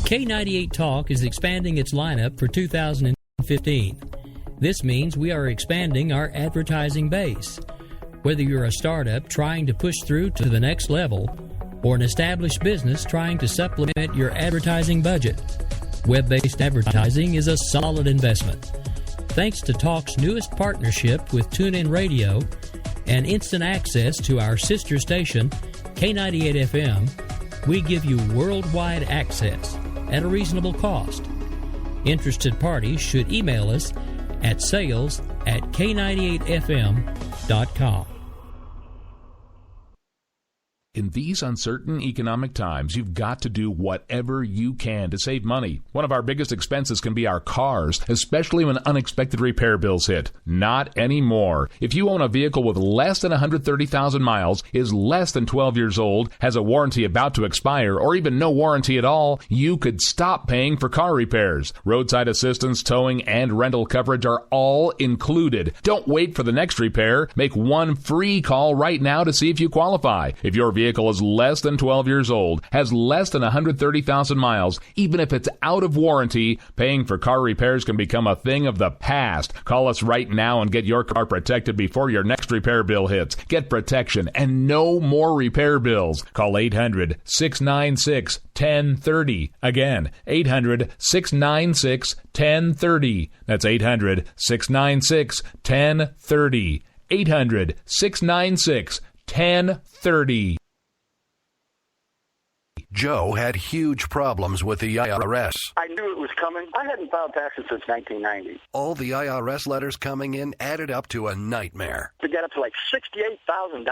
K98 Talk is expanding its lineup for 2015. This means we are expanding our advertising base. Whether you're a startup trying to push through to the next level or an established business trying to supplement your advertising budget, web-based advertising is a solid investment. Thanks to Talk's newest partnership with TuneIn Radio and instant access to our sister station, K98 FM, we give you worldwide access at a reasonable cost. Interested parties should email us at sales@k98fm.com. In these uncertain economic times, you've got to do whatever you can to save money. One of our biggest expenses can be our cars, especially when unexpected repair bills hit. Not anymore. If you own a vehicle with less than 130,000 miles, is less than 12 years old, has a warranty about to expire, or even no warranty at all, you could stop paying for car repairs. Roadside assistance, towing, and rental coverage are all included. Don't wait for the next repair. Make one free call right now to see if you qualify. If your vehicle is less than 12 years old, has less than 130,000 miles, even if it's out of warranty, paying for car repairs can become a thing of the past. Call us right now and get your car protected before your next repair bill hits. Get protection and no more repair bills. Call 800-696-1030. Again, 800-696-1030. That's 800-696-1030. 800-696-1030. Joe had huge problems with the IRS. I knew it was coming. I hadn't filed taxes since 1990. All the IRS letters coming in added up to a nightmare. To get up to like $68,000,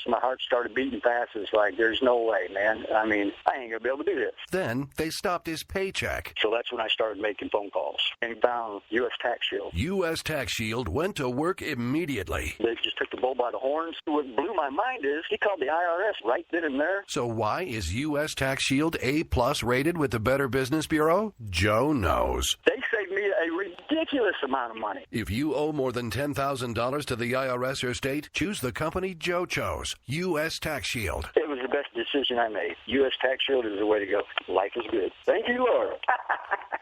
my heart started beating fast. It's like, there's no way, man. I mean, I ain't going to be able to do this. Then they stopped his paycheck. So that's when I started making phone calls and found U.S. Tax Shield. U.S. Tax Shield went to work immediately. They just took the bull by the horns. What blew my mind is he called the IRS right then and there. So why is U.S. Tax Shield A+ rated with the Better Business Bureau? Joe knows. They saved me a ridiculous amount of money. If you owe more than $10,000 to the IRS or state, choose the company Joe chose, U.S. Tax Shield. It was the best decision I made. U.S. Tax Shield is the way to go. Life is good. Thank you, Lord.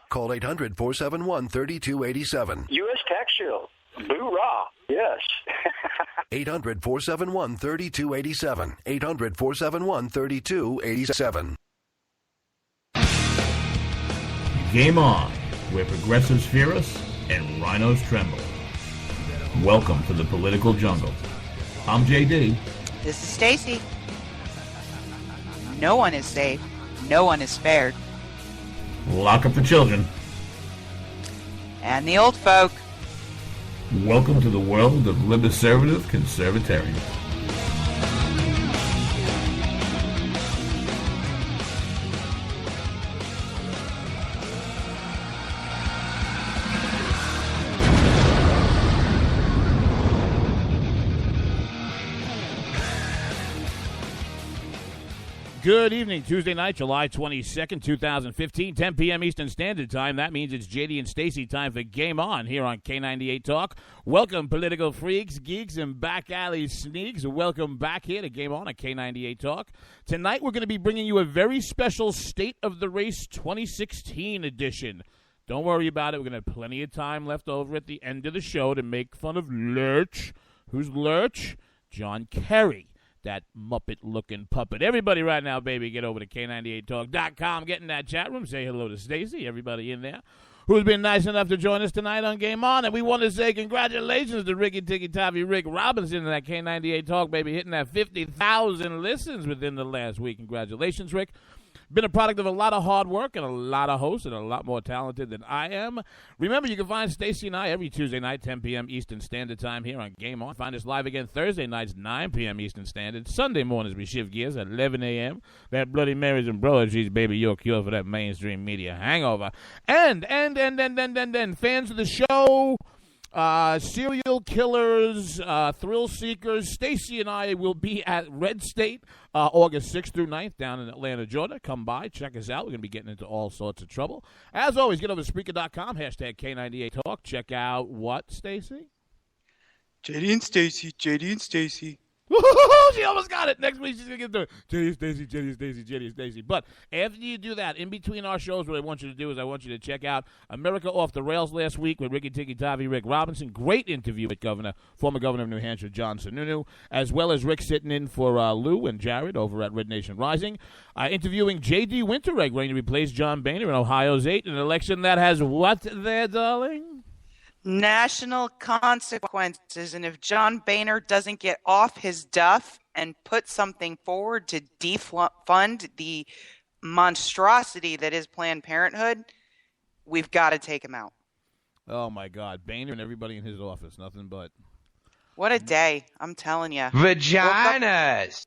Call 800-471-3287. U.S. Tax Shield. Boo-rah. Yes. 800-471-3287. 800-471-3287. Game on, where progressives fear us and rhinos tremble. Welcome to the political jungle. I'm JD. This is Stacey. No one is safe. No one is spared. Lock up the children. And the old folk. Welcome to the world of liberservative conservatarians. Good evening, Tuesday night, July 22nd, 2015, 10 p.m. Eastern Standard Time. That means it's JD and Stacey time for Game On here on K98 Talk. Welcome, political freaks, geeks, and back alley sneaks. Welcome back here to Game On at K98 Talk. Tonight we're going to be bringing you a very special State of the Race 2016 edition. Don't worry about it. We're going to have plenty of time left over at the end of the show to make fun of Lurch. Who's Lurch? John Kerry. That Muppet-looking puppet. Everybody right now, baby, get over to K98Talk.com. Get in that chat room. Say hello to Stacey, everybody in there, who's been nice enough to join us tonight on Game On. And we want to say congratulations to Ricky Ticky Tavi Rick Robinson and that K98 Talk, baby, hitting that 50,000 listens within the last week. Congratulations, Rick. Been a product of a lot of hard work and a lot of hosts and a lot more talented than I am. Remember, you can find Stacey and I every Tuesday night, 10 p.m. Eastern Standard Time here on Game On. Find us live again Thursday nights, 9 p.m. Eastern Standard. Sunday mornings, we shift gears at 11 a.m. That Bloody Marys and Broadsheets, baby, your cure for that mainstream media hangover. And fans of the show, serial killers, thrill seekers, Stacey and I will be at Red State August 6th through 9th down in Atlanta, Georgia. Come by, check us out. We're going to be getting into all sorts of trouble. As always, get over to Spreaker.com, hashtag K98 Talk. Check out what, Stacey? JD and Stacey, JD and Stacey. She almost got it. Next week she's going to get the Stacey. But after you do that, in between our shows, what I want you to do is I want you to check out America Off the Rails last week with Ricky Tikki Tavi, Rick Robinson. Great interview with former Governor of New Hampshire, John Sununu, as well as Rick sitting in for Lou and Jared over at Red Nation Rising. Interviewing J.D. Winterregg, going to replace John Boehner in Ohio's 8, an election that has what there, darling? National consequences, and if John Boehner doesn't get off his duff and put something forward to defund the monstrosity that is Planned Parenthood, we've got to take him out. Oh, my God. Boehner and everybody in his office, nothing but. What a day, I'm telling you. Vaginas!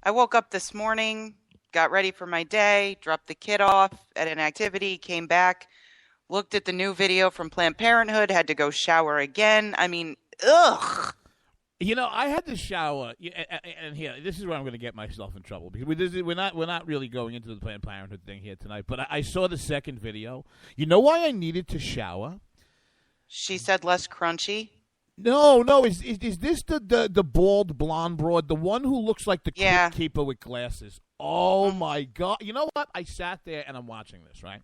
I woke up this morning, got ready for my day, dropped the kid off at an activity, came back, looked at the new video from Planned Parenthood, had to go shower again. I mean, ugh. You know, I had to shower, and here, this is where I'm going to get myself in trouble, because we're not really going into the Planned Parenthood thing here tonight, but I saw the second video. You know why I needed to shower? She said less crunchy. No, is this the bald blonde broad, the one who looks like the crypt keeper with glasses? Oh, my God. You know what? I sat there, and I'm watching this, right?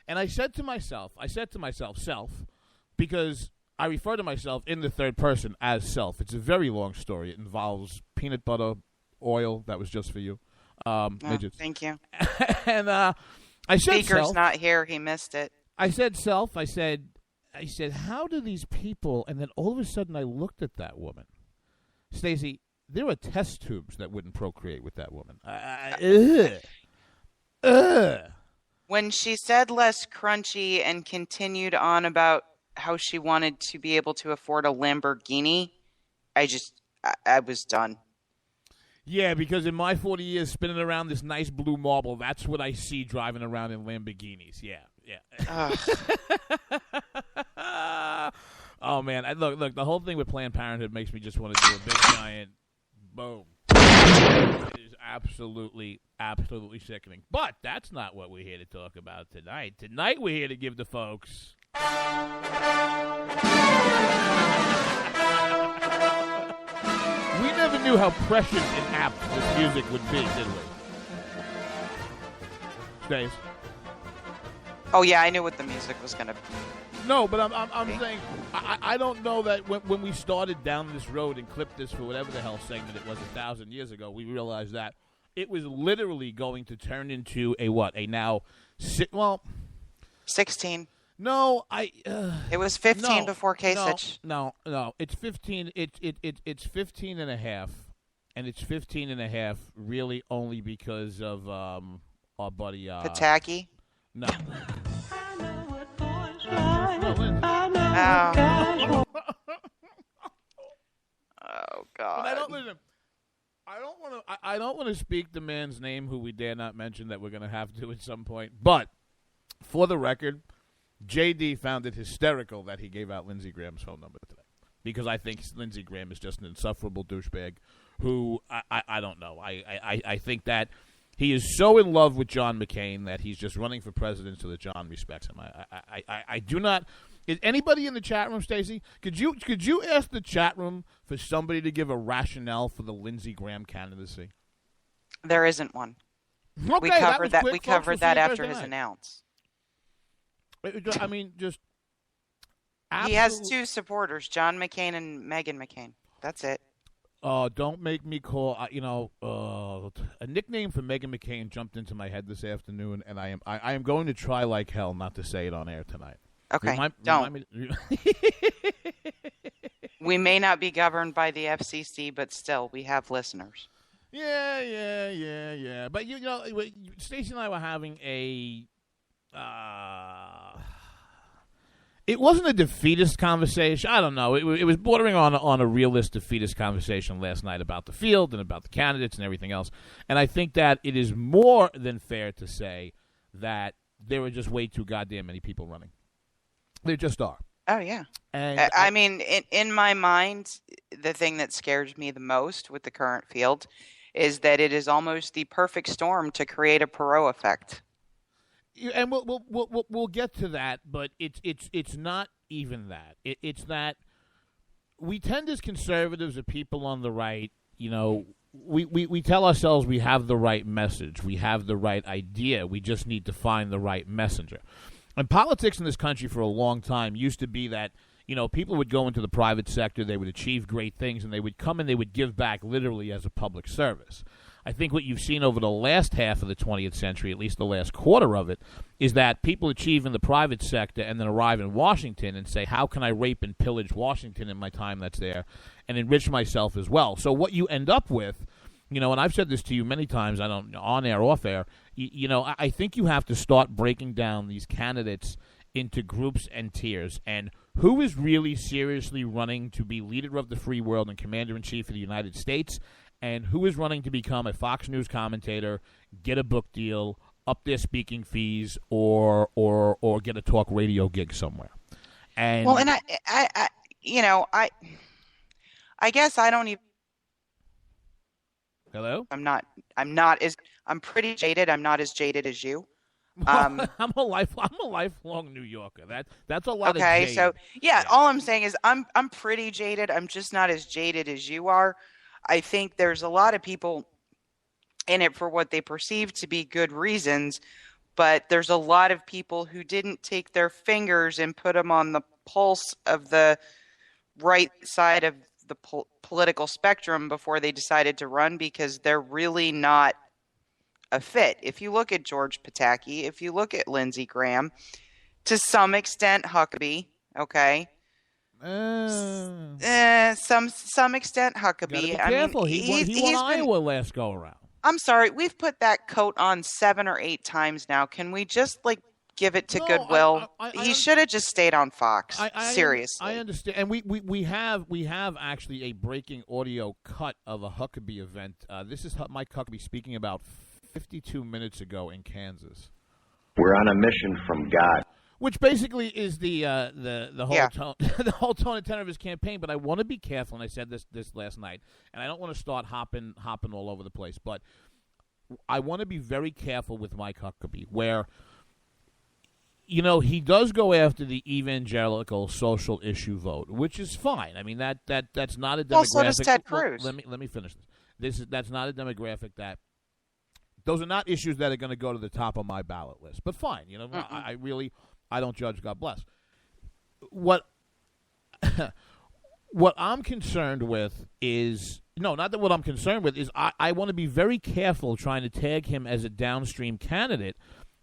And I said to myself, self, because I refer to myself in the third person as self. It's a very long story. It involves peanut butter, oil. That was just for you. Midgets. Thank you. And I said Speaker's self. not here. He missed it. I said self. I said, how do these people, and then all of a sudden I looked at that woman. Stacey, there are test tubes that wouldn't procreate with that woman. When she said less crunchy and continued on about how she wanted to be able to afford a Lamborghini, I was done. Yeah, because in my 40 years spinning around this nice blue marble, that's what I see driving around in Lamborghinis. Yeah. Oh, man. Look, the whole thing with Planned Parenthood makes me just want to do a big giant boom. It is absolutely sickening. But that's not what we're here to talk about tonight. Tonight we're here to give the folks... We never knew how precious and apt this music would be, did we? Stace? Oh, yeah, I knew what the music was going to be. No, but I'm saying, I don't know that when we started down this road and clipped this for whatever the hell segment it was 1,000 years ago, we realized that it was literally going to turn into a 16. No, it was 15 before Kasich. No, it's 15. It's 15 and a half, and it's 15 and a half really only because of our buddy Pataki. No. Oh. Oh God. But I don't want to speak the man's name, who we dare not mention, that we're going to have to at some point. But for the record, JD found it hysterical that he gave out Lindsey Graham's phone number today, because I think Lindsey Graham is just an insufferable douchebag who I don't know. I think that he is so in love with John McCain that he's just running for president so that John respects him. I do not. Is anybody in the chat room, Stacey? Could you ask the chat room for somebody to give a rationale for the Lindsey Graham candidacy? There isn't one. Okay, we covered that. Quick, we covered that after his announce. I mean, just he has two supporters, John McCain and Meghan McCain. That's it. Don't make me call. A nickname for Meghan McCain jumped into my head this afternoon, and I am going to try like hell not to say it on air tonight. Okay, don't. We may not be governed by the FCC, but still, we have listeners. Yeah. But you know, Stacey and I were having a. It wasn't a defeatist conversation. I don't know. It was bordering on a realist defeatist conversation last night about the field and about the candidates and everything else. And I think that it is more than fair to say that there are just way too goddamn many people running. There just are. Oh, yeah. And I mean, in my mind, the thing that scares me the most with the current field is that it is almost the perfect storm to create a Perot effect. And we'll get to that, but it's not even that. It's that we tend as conservatives or people on the right, we tell ourselves we have the right message, we have the right idea, we just need to find the right messenger. And politics in this country for a long time used to be that, people would go into the private sector, they would achieve great things, and they would come and they would give back literally as a public service. I think what you've seen over the last half of the 20th century, at least the last quarter of it, is that people achieve in the private sector and then arrive in Washington and say, how can I rape and pillage Washington in my time that's there and enrich myself as well? So what you end up with, and I've said this to you many times, on air, off air, I think you have to start breaking down these candidates into groups and tiers, and who is really seriously running to be leader of the free world and commander-in-chief of the United States, and who is running to become a Fox News commentator, get a book deal, up their speaking fees, or get a talk radio gig somewhere. And well, and I guess I don't even. Hello? I'm pretty jaded. I'm not as jaded as you. I'm a lifelong New Yorker. That's a lot of jade. Okay, so yeah, all I'm saying is I'm pretty jaded. I'm just not as jaded as you are. I think there's a lot of people in it for what they perceive to be good reasons, but there's a lot of people who didn't take their fingers and put them on the pulse of the right side of the political spectrum before they decided to run, because they're really not a fit. If you look at George Pataki, if you look at Lindsey Graham, to some extent Huckabee, okay? Some extent Huckabee. Gotta be careful. He won Iowa last go around. I'm sorry, we've put that coat on 7 or 8 times now. Can we just give it to Goodwill? He should have just stayed on Fox. Seriously. I understand, and we have actually a breaking audio cut of a Huckabee event. This is Mike Huckabee speaking about 52 minutes ago in Kansas. We're on a mission from God. Which basically is the whole tone, the whole tone and tenor of his campaign. But I want to be careful, and I said this last night, and I don't want to start hopping all over the place. But I want to be very careful with Mike Huckabee, where he does go after the evangelical social issue vote, which is fine. I mean that's not a demographic. Well, so does Ted Cruz. Let me finish this. That's not a demographic that. Those are not issues that are going to go to the top of my ballot list. But fine, I don't judge. God bless. What I'm concerned with is not that what I'm concerned with is I want to be very careful trying to tag him as a downstream candidate,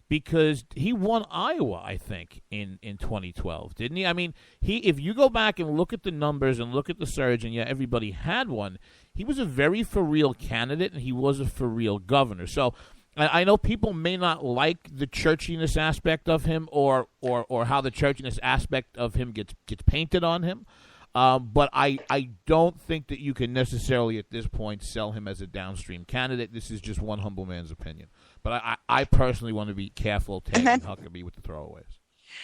because he won Iowa, I think, in 2012, didn't he? I mean, if you go back and look at the numbers and look at the surge, and everybody had one, he was a very for-real candidate, and he was a for-real governor. So I know people may not like the churchiness aspect of him or how the churchiness aspect of him gets painted on him, but I don't think that you can necessarily at this point sell him as a downstream candidate. This is just one humble man's opinion. But I personally want to be careful tagging Huckabee with the throwaways.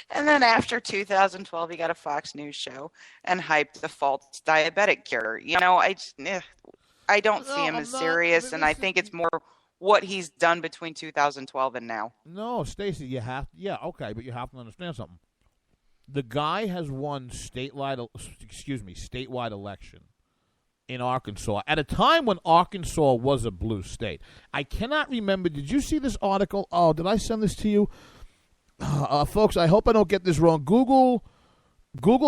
And then after 2012, he got a Fox News show and hyped the false diabetic cure. I don't see him as serious, and I think it's more what he's done between 2012 and now. No, Stacey, but you have to understand something. The guy has won statewide election in Arkansas at a time when Arkansas was a blue state. I cannot remember. Did you see this article? Oh, did I send this to you? Folks, I hope I don't get this wrong. Google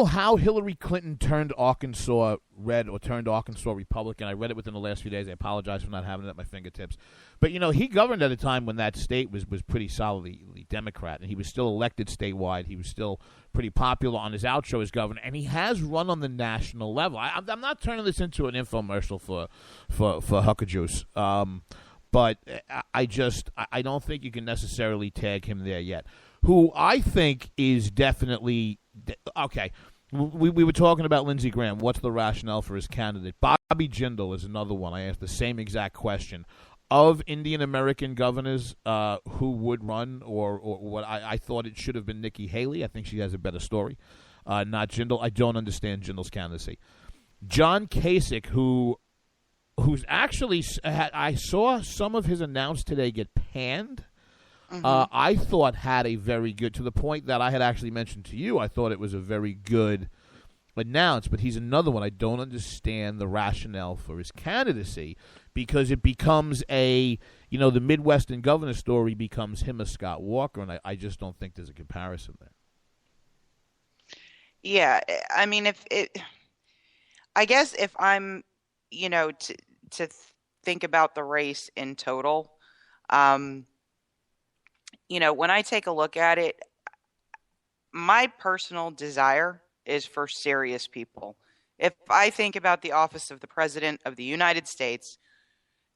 how Hillary Clinton turned Arkansas red or turned Arkansas Republican. I read it within the last few days. I apologize for not having it at my fingertips. But, he governed at a time when that state was pretty solidly Democrat, and he was still elected statewide. He was still pretty popular on his outshow as governor, and he has run on the national level. I'm not turning this into an infomercial for Huckajuice, but I don't think you can necessarily tag him there yet. Who I think is definitely okay. We were talking about Lindsey Graham. What's the rationale for his candidate? Bobby Jindal is another one. I asked the same exact question. Of Indian American governors who would run, or what I thought it should have been Nikki Haley. I think she has a better story. Not Jindal. I don't understand Jindal's candidacy. John Kasich, who's actually, I saw some of his announced today get panned. Mm-hmm. I thought had a very good, to the point that I had actually mentioned to you, I thought it was a very good announced, but he's another one. I don't understand the rationale for his candidacy, because it becomes the Midwestern governor story becomes him or Scott Walker, and I just don't think there's a comparison there. Yeah, I mean, I guess if I'm, to think about the race in total, when I take a look at it, my personal desire is for serious people. If I think about the office of the President of the United States,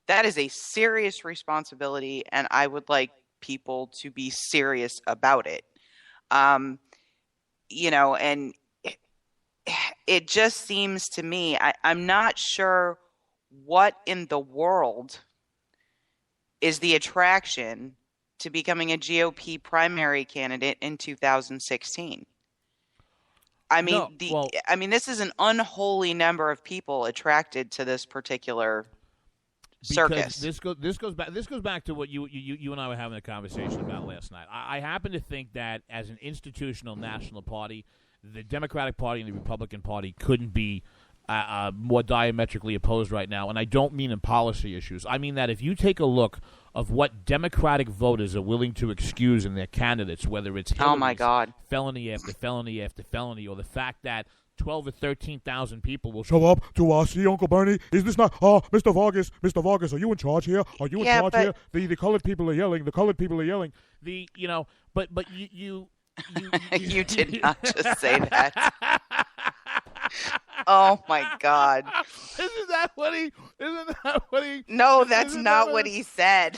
that is a serious responsibility, and I would like people to be serious about it. And it just seems to me, I'm not sure what in the world is the attraction to becoming a GOP primary candidate in 2016. I mean, this is an unholy number of people attracted to this particular circus. This goes back to what you and I were having a conversation about last night. I happen to think that as an institutional national party, the Democratic Party and the Republican Party couldn't be more diametrically opposed right now, and I don't mean in policy issues. I mean that if you take a look of what Democratic voters are willing to excuse in their candidates, whether it's felony after felony after felony, or the fact that 12 or 13,000 people will show up to see Uncle Bernie. Is this not? Oh, Mr. Vargas, are you in charge here? Are you in charge here? The colored people are yelling. But you you did not just say that. Oh my God! Isn't that what he? No, that's not what he said.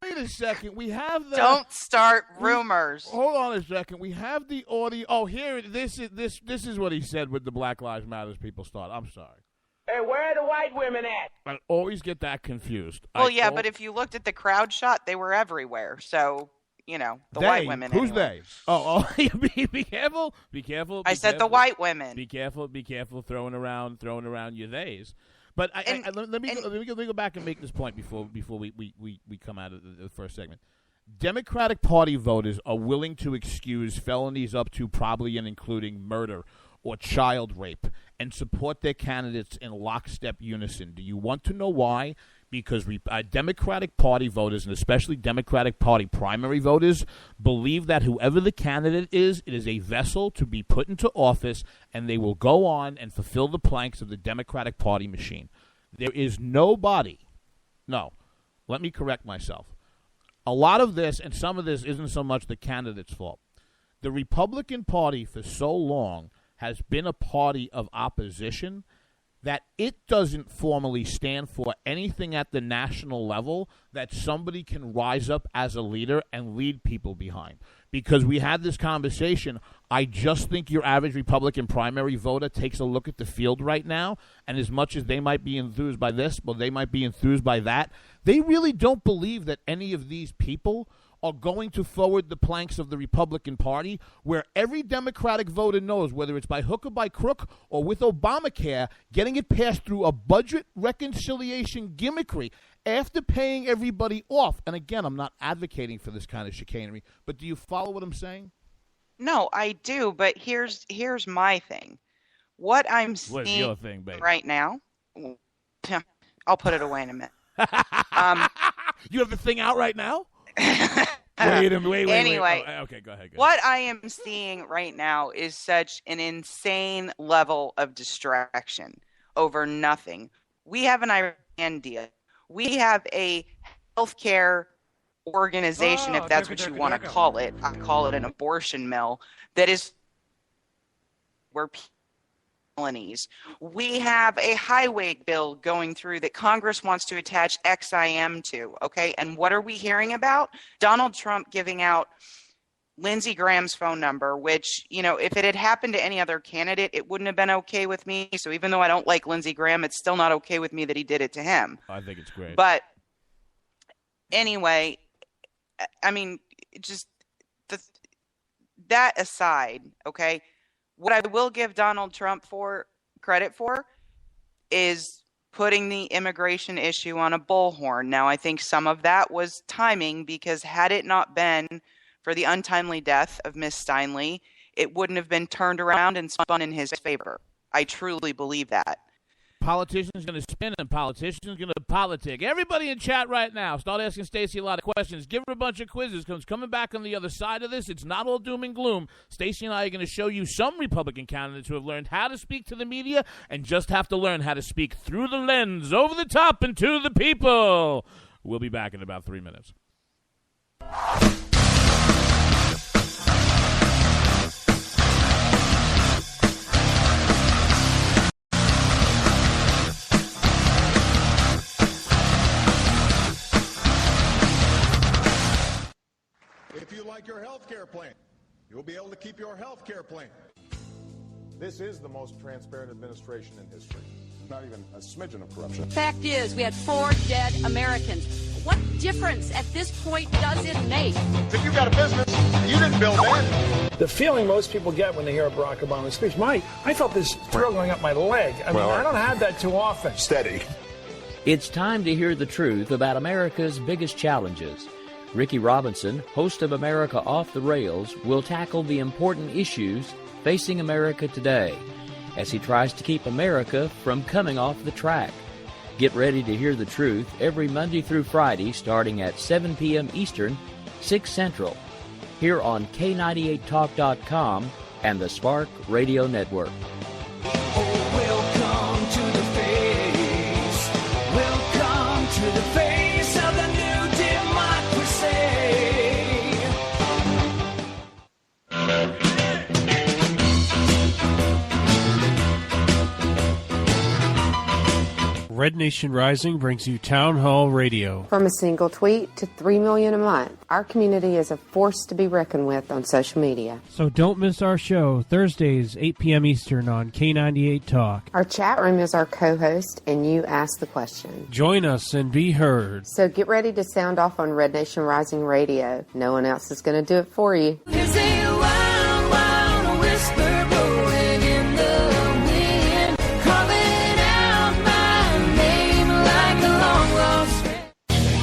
Wait a second. We have the. Don't start rumors. Hold on a second. We have the audio. Oh, here. This is what he said with the Black Lives Matter people start. I'm sorry. Hey, where are the white women at? I always get that confused. Well, but if you looked at the crowd shot, they were everywhere. So. White women. Who's anyway. they? Oh, be careful. Be careful. I said the white women. Be careful. Throwing around your theys. But let me go back and make this point before we come out of the first segment. Democratic Party voters are willing to excuse felonies up to probably and including murder or child rape and support their candidates in lockstep unison. Do you want to know why? Because Democratic Party voters, and especially Democratic Party primary voters, believe that whoever the candidate is, it is a vessel to be put into office, and they will go on and fulfill the planks of the Democratic Party machine. There is nobody. No, let me correct myself. A lot of this, and some of this, isn't so much the candidate's fault. The Republican Party for so long has been a party of opposition that it doesn't formally stand for anything at the national level that somebody can rise up as a leader and lead people behind. Because we had this conversation, I just think your average Republican primary voter takes a look at the field right now, and as much as they might be enthused by this, or they might be enthused by that, they really don't believe that any of these people are going to forward the planks of the Republican Party, where every Democratic voter knows, whether it's by hook or by crook or with Obamacare, getting it passed through a budget reconciliation gimmickry after paying everybody off. And again, I'm not advocating for this kind of chicanery, but do you follow what I'm saying? No, I do, but here's my thing. What I'm seeing What's your thing, babe? Right now, I'll put it away in a minute. You have the thing out right now? Wait. Anyway, okay, go ahead. What I am seeing right now is such an insane level of distraction over nothing. We have an Iran deal. We have a healthcare organization, if that's what you want to call it. I call it an abortion mill that is where felonies. We have a highway bill going through that Congress wants to attach XIM to, okay? And what are we hearing about? Donald Trump giving out Lindsey Graham's phone number, which, if it had happened to any other candidate, it wouldn't have been okay with me. So even though I don't like Lindsey Graham, it's still not okay with me that he did it to him. I think it's great. But anyway, I mean, just that aside, okay? What I will give Donald Trump credit for is putting the immigration issue on a bullhorn. Now, I think some of that was timing, because had it not been for the untimely death of Miss Steinle, it wouldn't have been turned around and spun in his favor. I truly believe that. Politicians going to spin and politicians going to politic. Everybody in chat right now, start asking Stacey a lot of questions. Give her a bunch of quizzes because coming back on the other side of this, it's not all doom and gloom. Stacey and I are going to show you some Republican candidates who have learned how to speak to the media and just have to learn how to speak through the lens, over the top, and to the people. We'll be back in about 3 minutes. If you like your health care plan, you'll be able to keep your health care plan. This is the most transparent administration in history. Not even a smidgen of corruption. Fact is, we had 4 dead Americans. What difference at this point does it make? If you got a business, you didn't build that. The feeling most people get when they hear a Barack Obama speech, I felt this thrill going up my leg. I don't have that too often. Steady. It's time to hear the truth about America's biggest challenges. Ricky Robinson, host of America Off the Rails, will tackle the important issues facing America today as he tries to keep America from coming off the track. Get ready to hear the truth every Monday through Friday starting at 7 p.m. Eastern, 6 Central, here on K98Talk.com and the Spark Radio Network. Welcome to the face. Welcome to the face of the new democracy. Red Nation Rising brings you Town Hall Radio. From a single tweet to 3 million a month, our community is a force to be reckoned with on social media. So don't miss our show, Thursdays, 8 p.m. Eastern on K98 Talk. Our chat room is our co-host, and you ask the question. Join us and be heard. So get ready to sound off on Red Nation Rising Radio. No one else is going to do it for you. There's a wild, wild whisper blowing in the wind, calling out my name like a long lost friend.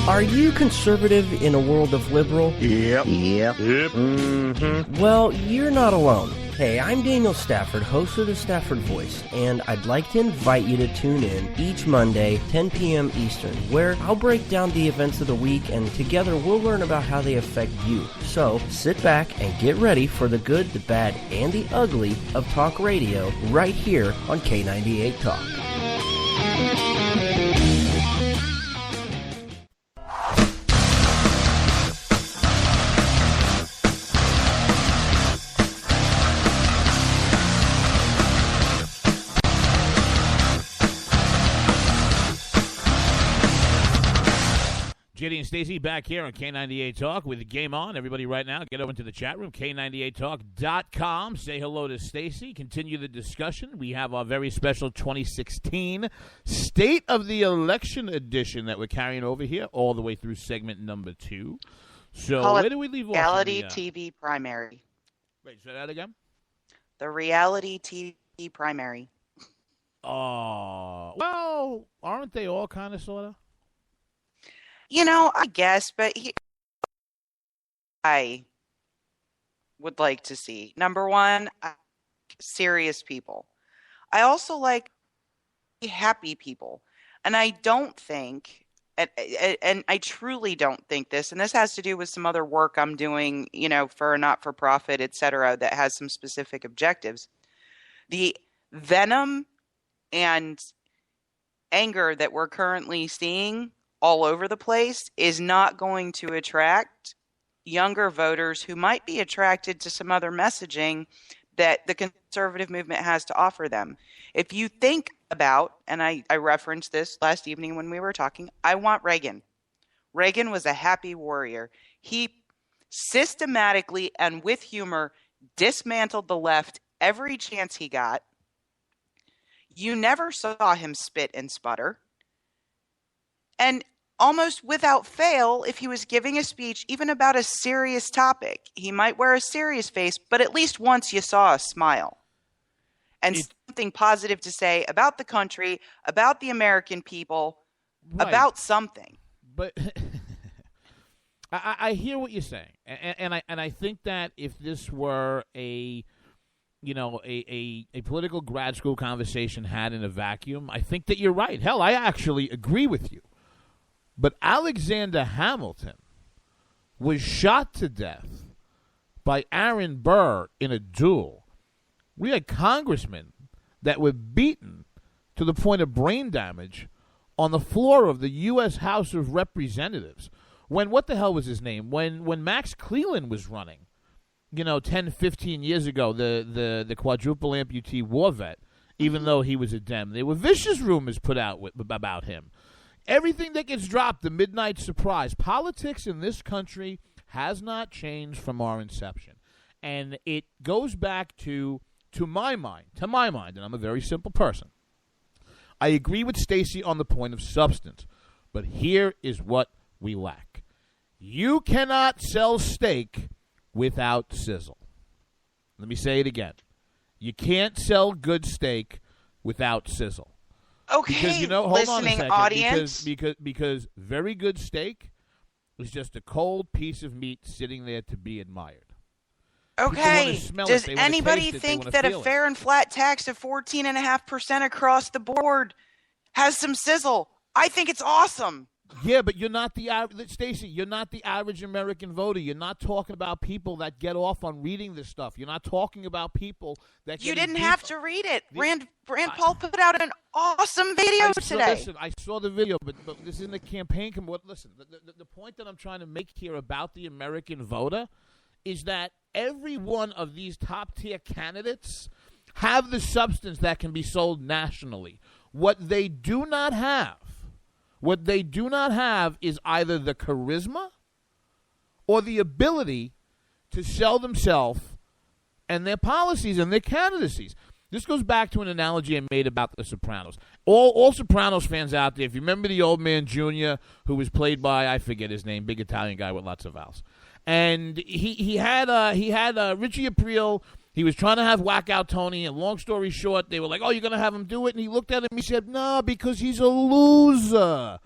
Are you conservative in a world of liberal? Yep. Mm-hmm. Well, you're not alone. Hey, I'm Daniel Stafford, host of the Stafford Voice, and I'd like to invite you to tune in each Monday, 10 p.m. Eastern, where I'll break down the events of the week, and together we'll learn about how they affect you. So, sit back and get ready for the good, the bad, and the ugly of talk radio right here on K98 Talk. JD and Stacey back here on K98 Talk with the game on. Everybody right now, get over to the chat room, K98Talk.com. Say hello to Stacey. Continue the discussion. We have our very special 2016 State of the Election edition that we're carrying over here all the way through segment number 2. So where do we leave off? Reality TV primary. Wait, say that again? The reality TV primary. Oh, well, aren't they all kind of, sort of? You know, I guess, but I would like to see. Number one, serious people. I also like happy people. And I don't think, and I truly don't think this, and this has to do with some other work I'm doing, you know, for a not-for-profit, et cetera, that has some specific objectives. The venom and anger that we're currently seeing all over the place is not going to attract younger voters who might be attracted to some other messaging that the conservative movement has to offer them. If you think about, and I referenced this last evening when we were talking, I want Reagan. Reagan was a happy warrior. He systematically and with humor dismantled the left every chance he got. You never saw him spit and sputter. And almost without fail, if he was giving a speech, even about a serious topic, he might wear a serious face, but at least once you saw a smile. And something positive to say about the country, about the American people, right, about something. But I hear what you're saying. And I think that if this were a a political grad school conversation had in a vacuum, I think that you're right. Hell, I actually agree with you. But Alexander Hamilton was shot to death by Aaron Burr in a duel. We had congressmen that were beaten to the point of brain damage on the floor of the U.S. House of Representatives. What the hell was his name? When Max Cleland was running, 10, 15 years ago, the quadruple amputee war vet, even though he was a Dem, there were vicious rumors put out about him. Everything that gets dropped, the midnight surprise. Politics in this country has not changed from our inception. And it goes back to my mind, and I'm a very simple person. I agree with Stacey on the point of substance, but here is what we lack. You cannot sell steak without sizzle. Let me say it again. You can't sell good steak without sizzle. Okay, because, hold listening on a second, audience. Because very good steak is just a cold piece of meat sitting there to be admired. Okay, does anybody think that a fair and flat tax of 14.5% across the board has some sizzle? I think it's awesome. Yeah, but you're not the average, Stacey. You're not the average American voter. You're not talking about people that get off on reading this stuff. You're not talking about people that. You didn't have to read it. Rand Paul put out an awesome video today. Listen, I saw the video, but this isn't a campaign. Listen, the point that I'm trying to make here about the American voter is that every one of these top-tier candidates have the substance that can be sold nationally. What they do not have is either the charisma or the ability to sell themselves and their policies and their candidacies. This goes back to an analogy I made about The Sopranos. All Sopranos fans out there, if you remember the old man Jr., who was played by, I forget his name, big Italian guy with lots of vowels. And he had Richie Aprile. He was trying to have Whack-Out Tony, and long story short, they were like, oh, you're going to have him do it? And he looked at him and he said, no, because he's a loser.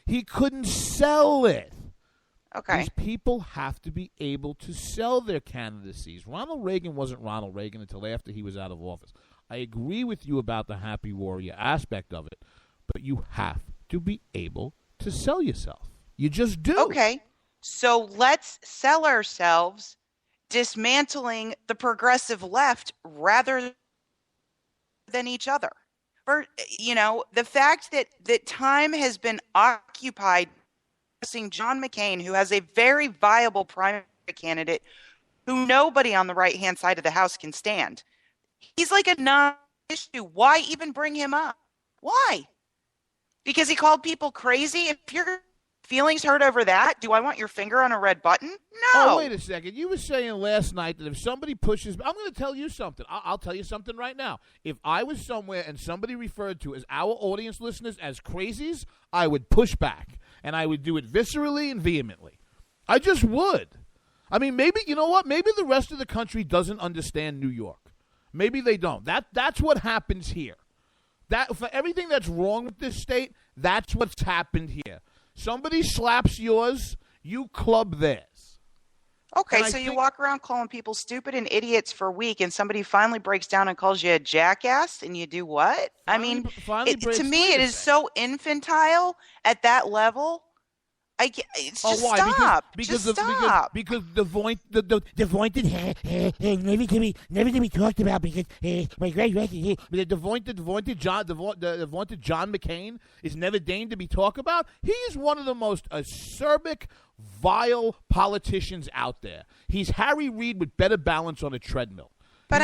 He couldn't sell it. Okay. These people have to be able to sell their candidacies. Ronald Reagan wasn't Ronald Reagan until after he was out of office. I agree with you about the happy warrior aspect of it, but you have to be able to sell yourself. You just do. Okay. So let's sell ourselves dismantling the progressive left rather than each other. For, the fact that time has been occupied discussing John McCain, who has a very viable primary candidate who nobody on the right-hand side of the House can stand. He's like a non-issue. Why even bring him up? Why? Because he called people crazy? If you're feelings hurt over that? Do I want your finger on a red button? No. Oh, wait a second. You were saying last night that if somebody pushes... I'm going to tell you something. I'll tell you something right now. If I was somewhere and somebody referred to as our audience listeners as crazies, I would push back. And I would do it viscerally and vehemently. I just would. I mean, maybe, you know what? Maybe the rest of the country doesn't understand New York. Maybe they don't. That's what happens here. That for everything that's wrong with this state, that's what's happened here. Somebody slaps yours, you club theirs. Okay, so you walk around calling people stupid and idiots for a week, and somebody finally breaks down and calls you a jackass, and you do what? I mean, to me, it is so infantile at that level. It's just why? Stop. Because just stop. Because the void never to be talked about because my the vaunted John McCain is never deigned to be talked about. He is one of the most acerbic, vile politicians out there. He's Harry Reid with better balance on a treadmill. But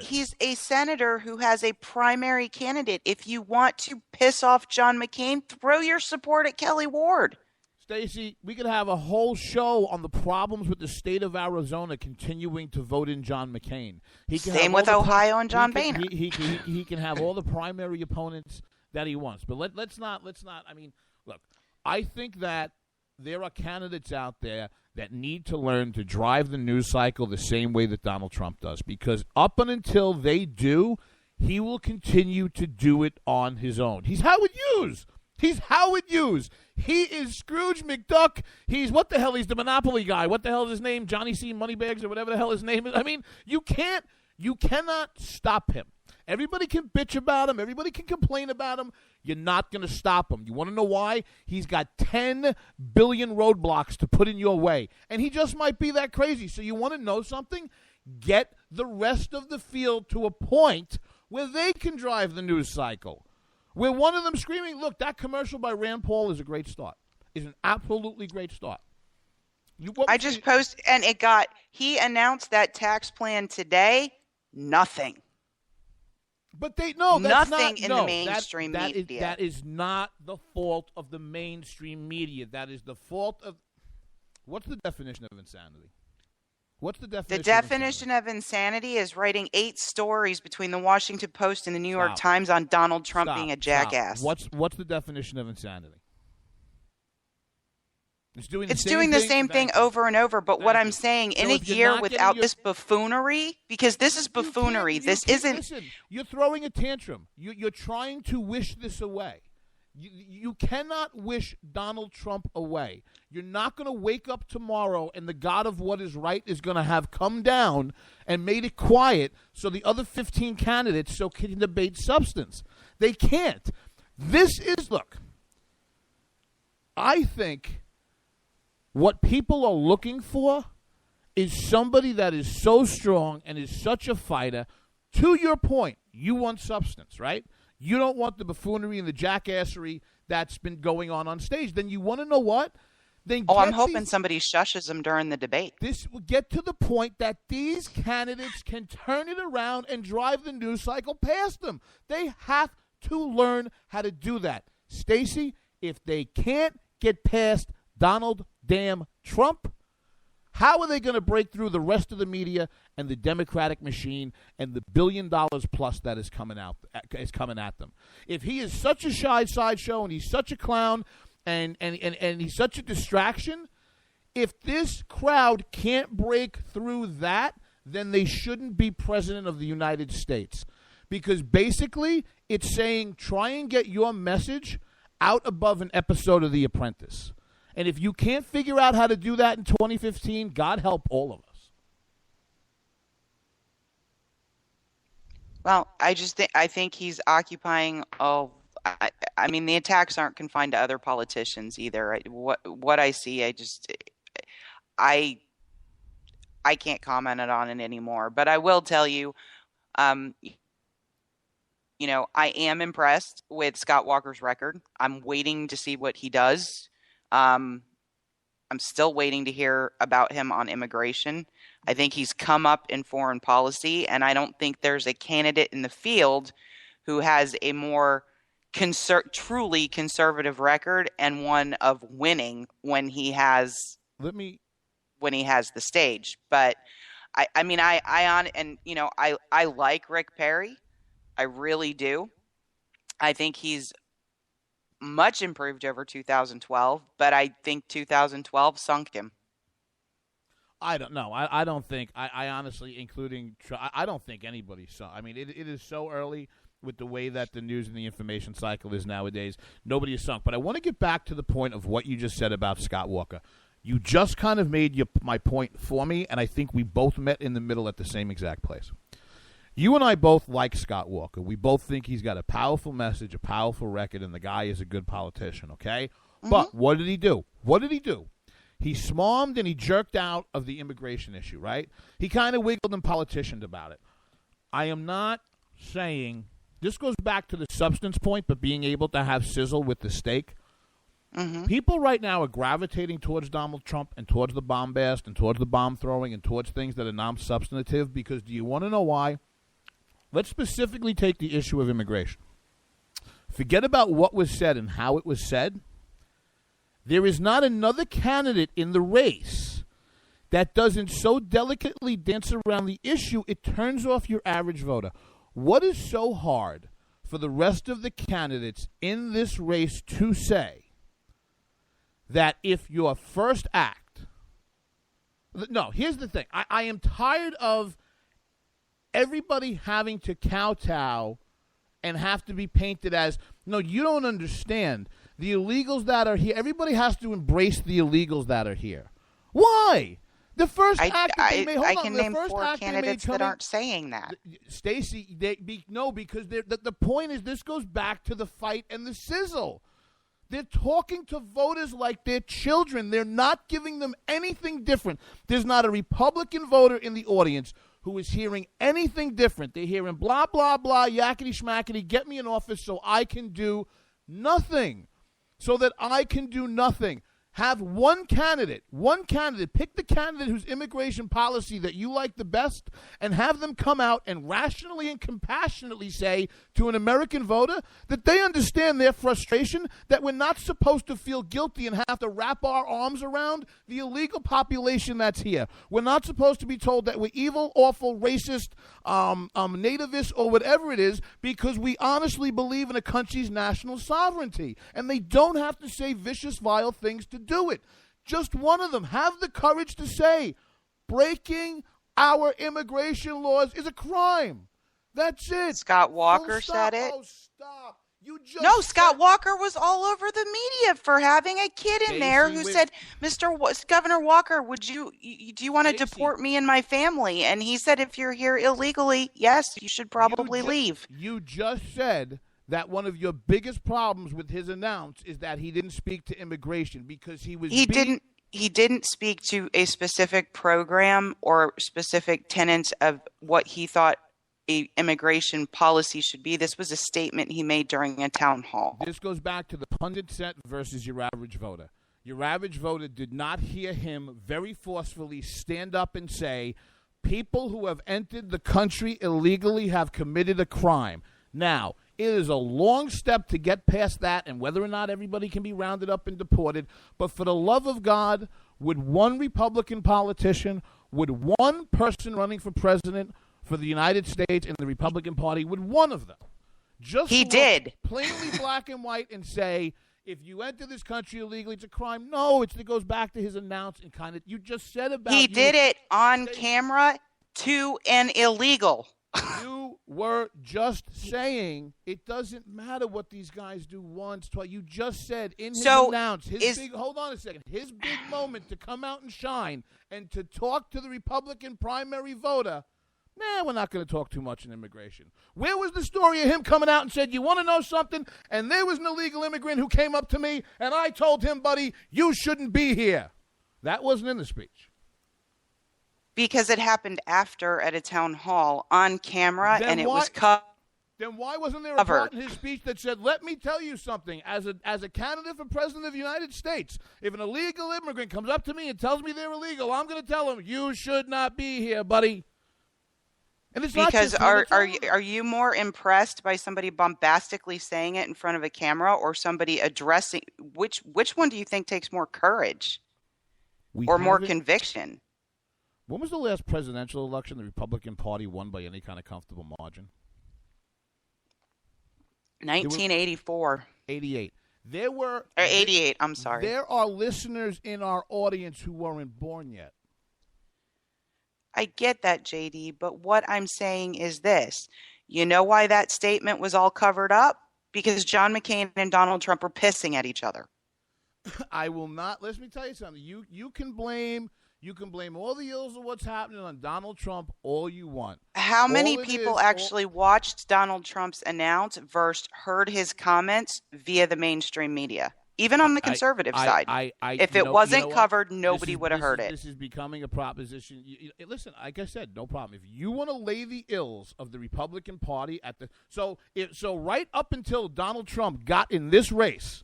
he's a senator who has a primary candidate. If you want to piss off John McCain, throw your support at Kelly Ward. Stacey, we could have a whole show on the problems with the state of Arizona continuing to vote in John McCain. Same with Ohio and John Boehner. He can have all the primary opponents that he wants. But let's not. I mean, look, I think that there are candidates out there that need to learn to drive the news cycle the same way that Donald Trump does. Because up until they do, he will continue to do it on his own. He's Howard Hughes. He's Howard Hughes. He is Scrooge McDuck. He's what the hell? He's the Monopoly guy. What the hell is his name? Johnny C. Moneybags or whatever the hell his name is. I mean, you can't You cannot stop him. Everybody can bitch about him. Everybody can complain about him. You're not going to stop him. You want to know why? He's got 10 billion roadblocks to put in your way, and he just might be that crazy. So you want to know something? Get the rest of the field to a point where they can drive the news cycle, where one of them screaming, look, that commercial by Rand Paul is a great start. Is an absolutely great start. I just posted, and he announced that tax plan today. Nothing. But that's nothing not, in the mainstream media. That is not the fault of the mainstream media. That is the fault of. What's the definition of insanity? What's the definition? The definition of insanity is writing 8 stories between the Washington Post and the New York Times on Donald Trump being a jackass. What's the definition of insanity? It's doing the same thing over and over. But what I'm saying, in a year without this buffoonery, because this is buffoonery. This isn't. Listen, you're throwing a tantrum. You're trying to wish this away. You cannot wish Donald Trump away. You're not going to wake up tomorrow and the God of what is right is going to have come down and made it quiet so the other 15 candidates can debate substance. They can't. Look, I think what people are looking for is somebody that is so strong and is such a fighter. To your point, you want substance, right? You don't want the buffoonery and the jackassery that's been going on stage. Then you want to know what? I'm hoping somebody shushes them during the debate. This will get to the point that these candidates can turn it around and drive the news cycle past them. They have to learn how to do that. Stacey, if they can't get past Donald damn Trump, how are they going to break through the rest of the media and the Democratic machine and the $1 billion plus that is coming at them? If he is such a shy sideshow and he's such a clown and he's such a distraction, if this crowd can't break through that, then they shouldn't be president of the United States. Because basically it's saying try and get your message out above an episode of The Apprentice. And if you can't figure out how to do that in 2015, God help all of us. Well, I think he's occupying. I mean, the attacks aren't confined to other politicians either. What I see, I can't comment on it anymore. But I will tell you, I am impressed with Scott Walker's record. I'm waiting to see what he does. I'm still waiting to hear about him on immigration. I think he's come up in foreign policy, and I don't think there's a candidate in the field who has a more truly conservative record and one of winning when he has the stage. But I like Rick Perry. I really do. I think he's much improved over 2012, but I think 2012 sunk him. I don't know. I don't think. I honestly, including, I don't think anybody saw. I mean, it is so early with the way that the news and the information cycle is nowadays. Nobody is sunk. But I want to get back to the point of what you just said about Scott Walker. You just kind of made my point for me, and I think we both met in the middle at the same exact place. You and I both like Scott Walker. We both think he's got a powerful message, a powerful record, and the guy is a good politician, okay? Mm-hmm. But what did he do? He smarmed and he jerked out of the immigration issue, right? He kind of wiggled and politicianed about it. I am not saying – this goes back to the substance point, but being able to have sizzle with the steak. Mm-hmm. People right now are gravitating towards Donald Trump and towards the bombast and towards the bomb throwing and towards things that are non-substantive because do you want to know why? Let's specifically take the issue of immigration. Forget about what was said and how it was said. There is not another candidate in the race that doesn't so delicately dance around the issue, it turns off your average voter. What is so hard for the rest of the candidates in this race to say that if your first act... No, here's the thing. I am tired of everybody having to kowtow and have to be painted as, no, you don't understand. The illegals that are here, everybody has to embrace the illegals that are here. Why? The first act they made. I can name 4 candidates that aren't saying that. Stacey, no, because the point is this goes back to the fight and the sizzle. They're talking to voters like they're children. They're not giving them anything different. There's not a Republican voter in the audience who is hearing anything different. They're hearing blah, blah, blah, yakety schmackety, get me in office so I can do nothing. So that I can do nothing. Have one candidate, pick the candidate whose immigration policy that you like the best, and have them come out and rationally and compassionately say to an American voter that they understand their frustration, that we're not supposed to feel guilty and have to wrap our arms around the illegal population that's here. We're not supposed to be told that we're evil, awful, racist, nativist, or whatever it is, because we honestly believe in a country's national sovereignty. And they don't have to say vicious, vile things to do it. Just one of them. Have the courage to say, breaking our immigration laws is a crime. That's it. Scott Walker said it. Oh, stop. Scott Walker was all over the media for having a kid in there who said, Governor Walker, do you want to deport me and my family? And he said, if you're here illegally, yes, you should probably leave. You just said that one of your biggest problems with his announce is that he didn't speak to immigration because he didn't speak to a specific program or specific tenets of what he thought a immigration policy should be. This was a statement he made during a town hall. This goes back to the pundit set versus your average voter. Your average voter did not hear him very forcefully stand up and say, people who have entered the country illegally have committed a crime. Now, it is a long step to get past that and whether or not everybody can be rounded up and deported. But for the love of God, would one Republican politician, would one person running for president for the United States in the Republican Party, would one of them just did plainly black and white and say, if you enter this country illegally, it's a crime? No, it goes back to his announce and kind of, you just said about. He did it on camera to an illegal. You were just saying it doesn't matter what these guys do once, twice. You just said in his announce, hold on a second, his big moment to come out and shine and to talk to the Republican primary voter. Nah, we're not going to talk too much on immigration. Where was the story of him coming out and said, you want to know something? And there was an illegal immigrant who came up to me, and I told him, buddy, you shouldn't be here. That wasn't in the speech. Because it happened after at a town hall on camera, and it was covered. Then why wasn't there a part in his speech that said, let me tell you something, as a candidate for president of the United States, if an illegal immigrant comes up to me and tells me they're illegal, I'm going to tell them, you should not be here, buddy. And it's because are you more impressed by somebody bombastically saying it in front of a camera or somebody addressing which one do you think takes more courage or more conviction? When was the last presidential election the Republican Party won by any kind of comfortable margin? 1984. 88. 88, I'm sorry. There are listeners in our audience who weren't born yet. I get that, JD, but what I'm saying is this. You know why that statement was all covered up? Because John McCain and Donald Trump were pissing at each other. I will not. Let me tell you something. You can blame all the ills of what's happening on Donald Trump all you want. How many people actually watched Donald Trump's announce versus heard his comments via the mainstream media? Even on the conservative side. If it wasn't covered, nobody would have heard it. This is becoming a proposition. Listen, like I said, no problem. If you want to lay the ills of the Republican Party at the so right up until Donald Trump got in this race,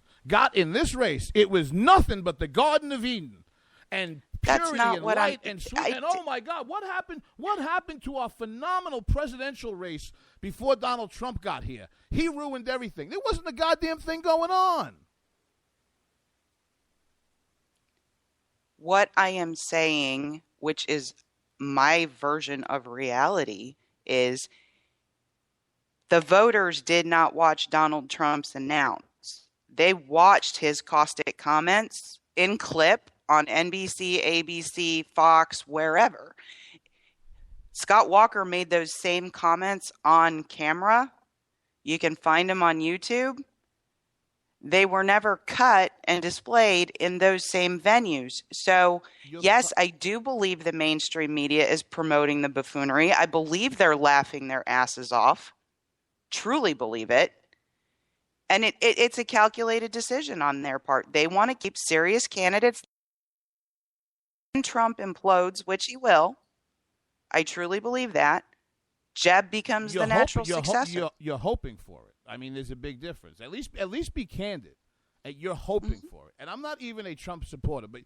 it was nothing but the Garden of Eden and purity and light and sweet. And oh my God, what happened? What happened to our phenomenal presidential race before Donald Trump got here? He ruined everything. There wasn't a goddamn thing going on. What I am saying, which is my version of reality, is the voters did not watch Donald Trump's announce. They watched his caustic comments in clip on NBC, ABC, Fox, wherever. Scott Walker made those same comments on camera. You can find them on YouTube. they were never cut and displayed in those same venues. So, yes, I do believe the mainstream media is promoting the buffoonery. I believe they're laughing their asses off. Truly believe it. And it's a calculated decision on their part. They want to keep serious candidates. When Trump implodes, which he will, I truly believe that, Jeb becomes the natural successor. You're hoping for it. I mean, there's a big difference. At least be candid. You're hoping for it. And I'm not even a Trump supporter, but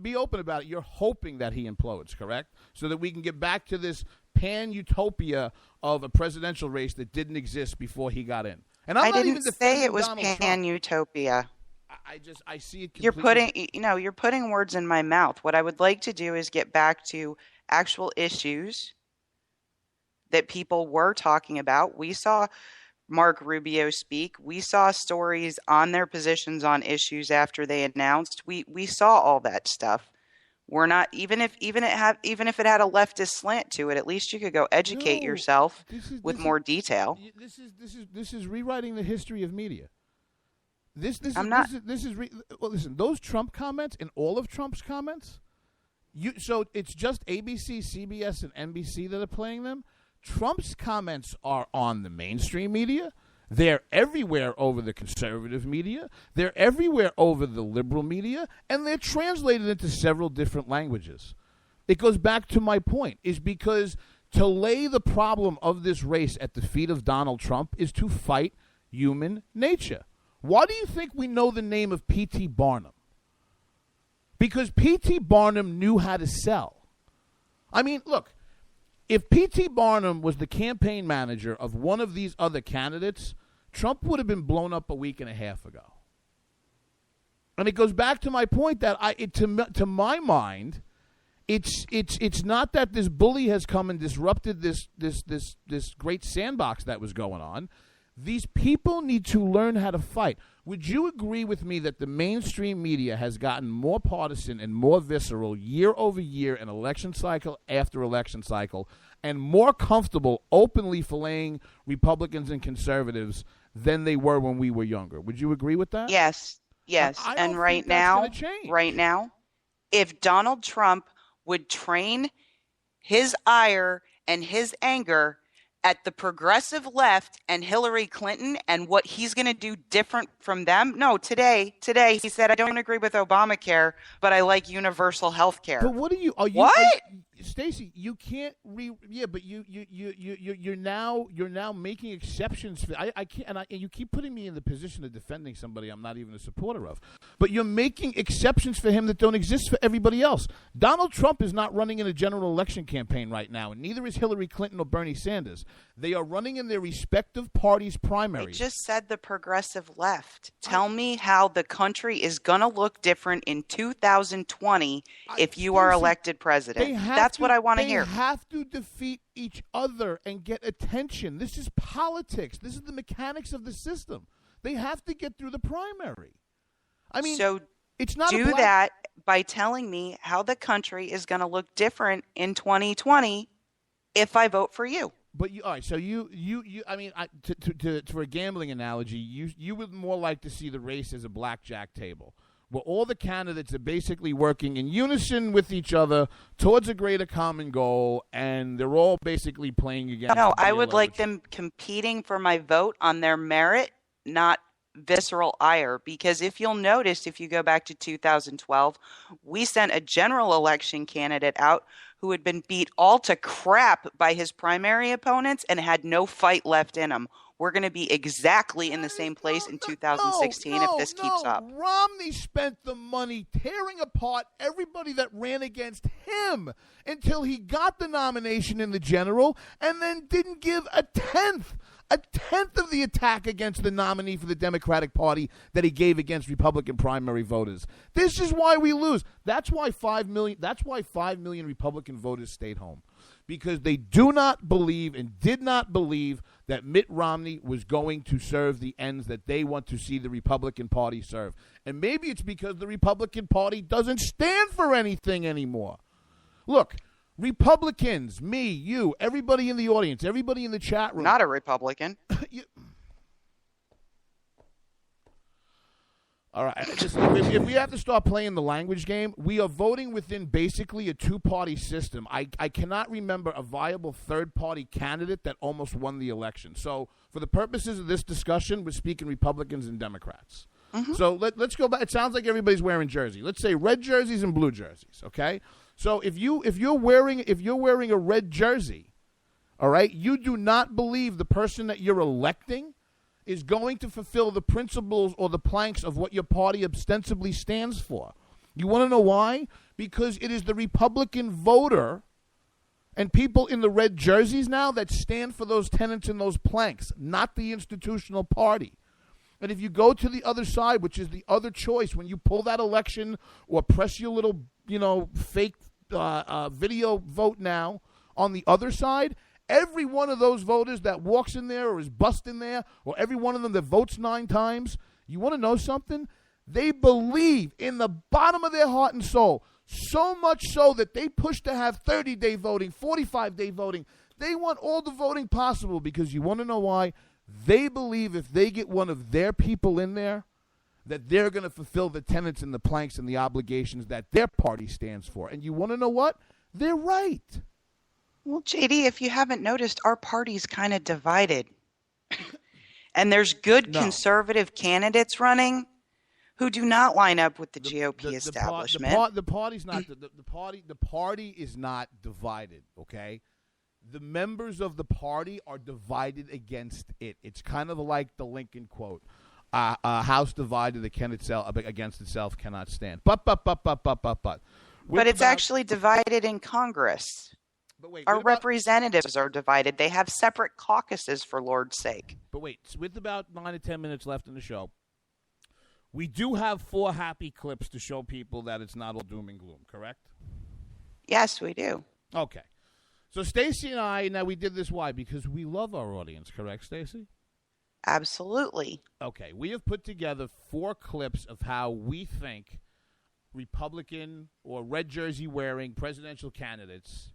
be open about it. You're hoping that he implodes, correct? So that we can get back to this pan-utopia of a presidential race that didn't exist before he got in. And I didn't say it was pan-utopia. I see it completely. You're putting words in my mouth. What I would like to do is get back to actual issues that people were talking about. We saw Mark Rubio speak. We saw stories on their positions on issues after they announced. We saw all that stuff. We're not even if it had a leftist slant to it. At least you could go educate yourself with more detail. This is rewriting the history of media. Listen, those Trump comments and all of Trump's comments. So it's just ABC, CBS, and NBC that are playing them. Trump's comments are on the mainstream media. They're everywhere over the conservative media. They're everywhere over the liberal media. And they're translated into several different languages. It goes back to my point, is because to lay the problem of this race at the feet of Donald Trump is to fight human nature. Why do you think we know the name of P.T. Barnum? Because P.T. Barnum knew how to sell. I mean, look. If P.T. Barnum was the campaign manager of one of these other candidates, Trump would have been blown up a week and a half ago. And it goes back to my point that to my mind, it's not that this bully has come and disrupted this great sandbox that was going on. These people need to learn how to fight. Would you agree with me that the mainstream media has gotten more partisan and more visceral year over year and election cycle after election cycle and more comfortable openly filleting Republicans and conservatives than they were when we were younger? Would you agree with that? Yes. And right now, if Donald Trump would train his ire and his anger at the progressive left and Hillary Clinton and what he's going to do different from them. No, today he said, I don't agree with Obamacare, but I like universal health care. But what are you? Stacey, you can't but you're now making exceptions for I can't, and you keep putting me in the position of defending somebody I'm not even a supporter of. But you're making exceptions for him that don't exist for everybody else. Donald Trump is not running in a general election campaign right now, and neither is Hillary Clinton or Bernie Sanders. They are running in their respective parties' primaries. I just said the progressive left. Tell me how the country is going to look different in 2020 if you are elected president. That's what I want to hear. They have to defeat each other and get attention. This is politics. This is the mechanics of the system. They have to get through the primary. I mean, so it's not do that by telling me how the country is going to look different in 2020 if I vote for you. But all right. So I mean, for a gambling analogy, you would more like to see the race as a blackjack table, where all the candidates are basically working in unison with each other towards a greater common goal, and they're all basically playing against. No, I would like them competing for my vote on their merit, not visceral ire. Because if you'll notice, if you go back to 2012, we sent a general election candidate out who had been beat all to crap by his primary opponents and had no fight left in him. We're going to be exactly in the same place in 2016 if this keeps up. Romney spent the money tearing apart everybody that ran against him until he got the nomination in the general and then didn't give a tenth of the attack against the nominee for the Democratic Party that he gave against Republican primary voters. This is why we lose. That's why 5 million Republican voters stayed home. Because they do not believe and did not believe that Mitt Romney was going to serve the ends that they want to see the Republican Party serve. And maybe it's because the Republican Party doesn't stand for anything anymore. Look, Republicans, me, you, everybody in the audience, everybody in the chat room. Not a Republican. All right. If we have to start playing the language game, we are voting within basically a two-party system. I cannot remember a viable third-party candidate that almost won the election. So for the purposes of this discussion, we're speaking Republicans and Democrats. Mm-hmm. So let's go back. It sounds like everybody's wearing jerseys. Let's say red jerseys and blue jerseys, okay? So if you're wearing a red jersey, all right, you do not believe the person that you're electing is going to fulfill the principles or the planks of what your party ostensibly stands for. You want to know why? Because it is the Republican voter and people in the red jerseys now that stand for those tenets and those planks, not the institutional party. And if you go to the other side, which is the other choice, when you pull that election or press your little, fake video vote now on the other side, every one of those voters that walks in there or is bussed in there, or every one of them that votes 9 times, you want to know something? They believe in the bottom of their heart and soul, so much so that they push to have 30-day voting, 45-day voting. They want all the voting possible because you want to know why? They believe if they get one of their people in there, that they're going to fulfill the tenets and the planks and the obligations that their party stands for. And you want to know what? They're right. Well, JD, if you haven't noticed, our party's kind of divided. And there's good conservative candidates running who do not line up with the GOP establishment. The party's not the party is not divided, okay? The members of the party are divided against it. It's kind of like the Lincoln quote. A house divided against itself cannot stand. But it's actually divided in Congress. But wait, our representatives are divided. They have separate caucuses, for Lord's sake. But wait, with about 9 to 10 minutes left in the show, we do have 4 happy clips to show people that it's not all doom and gloom, correct? Yes, we do. Okay. So Stacey and I, now we did this, why? Because we love our audience, correct, Stacey? Absolutely. Okay, we have put together 4 clips of how we think Republican or red jersey wearing presidential candidates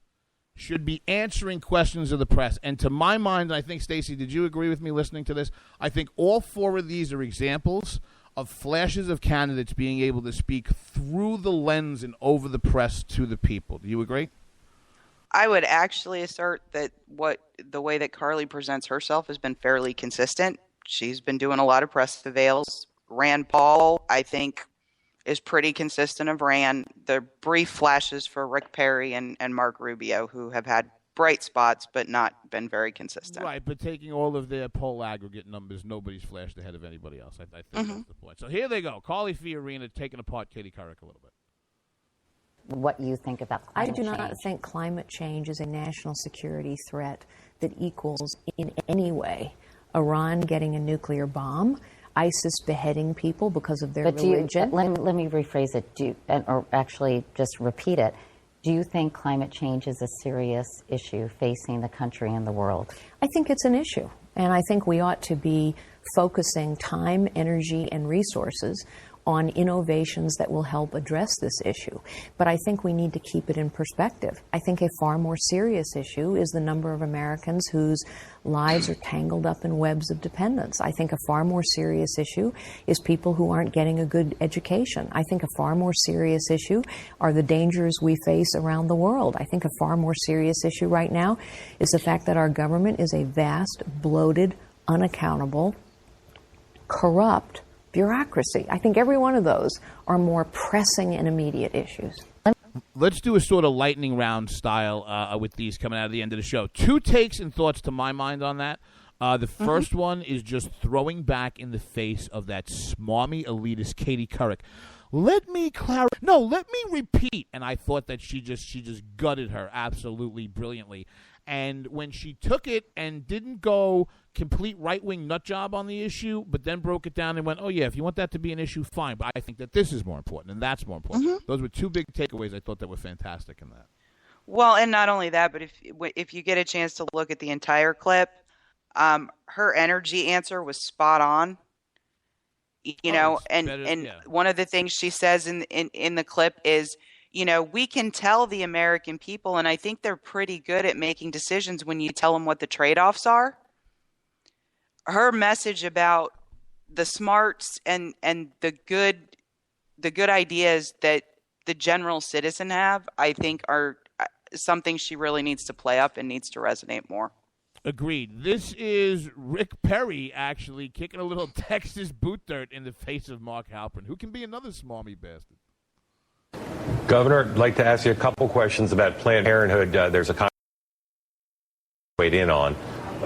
should be answering questions of the press. And to my mind, I think, Stacey, did you agree with me listening to this? I think all 4 of these are examples of flashes of candidates being able to speak through the lens and over the press to the people. Do you agree? I would actually assert that the way that Carly presents herself has been fairly consistent. She's been doing a lot of press avails. Rand Paul, I think, is pretty consistent of Rand. The brief flashes for Rick Perry and Mark Rubio, who have had bright spots but not been very consistent. Right, but taking all of their poll aggregate numbers, nobody's flashed ahead of anybody else. I think that's the point. So here they go. Carly Fiorina taking apart Katie Couric a little bit. What you think about climate change? I do not think climate change is a national security threat that equals in any way Iran getting a nuclear bomb, ISIS beheading people because of their religion. Let me rephrase it, or actually just repeat it. Do you think climate change is a serious issue facing the country and the world? I think it's an issue, and I think we ought to be focusing time, energy, and resources on innovations that will help address this issue. But I think we need to keep it in perspective. I think a far more serious issue is the number of Americans whose lives are tangled up in webs of dependence. I think a far more serious issue is people who aren't getting a good education. I think a far more serious issue are the dangers we face around the world. I think a far more serious issue right now is the fact that our government is a vast, bloated, unaccountable, corrupt bureaucracy. I think every one of those are more pressing and immediate issues. Let's do a sort of lightning round style with these coming out of the end of the show. 2 takes and thoughts to my mind on that. The first one is just throwing back in the face of that smarmy elitist Katie Couric. Let me repeat. And I thought that she just gutted her absolutely brilliantly. And when she took it and didn't go complete right-wing nut job on the issue, but then broke it down and went, oh, yeah, if you want that to be an issue, fine. But I think that this is more important, and that's more important. Those were 2 big takeaways I thought that were fantastic in that. Well, and not only that, but if you get a chance to look at the entire clip, her energy answer was spot on. One of the things she says in the clip is, we can tell the American people, and I think they're pretty good at making decisions when you tell them what the trade-offs are. Her message about the smarts and the good ideas that the general citizen have, I think are something she really needs to play up and needs to resonate more. Agreed. This is Rick Perry actually kicking a little Texas boot dirt in the face of Mark Halperin, who can be another smarmy bastard. Governor, I'd like to ask you a couple questions about Planned Parenthood. There's a weighed in on.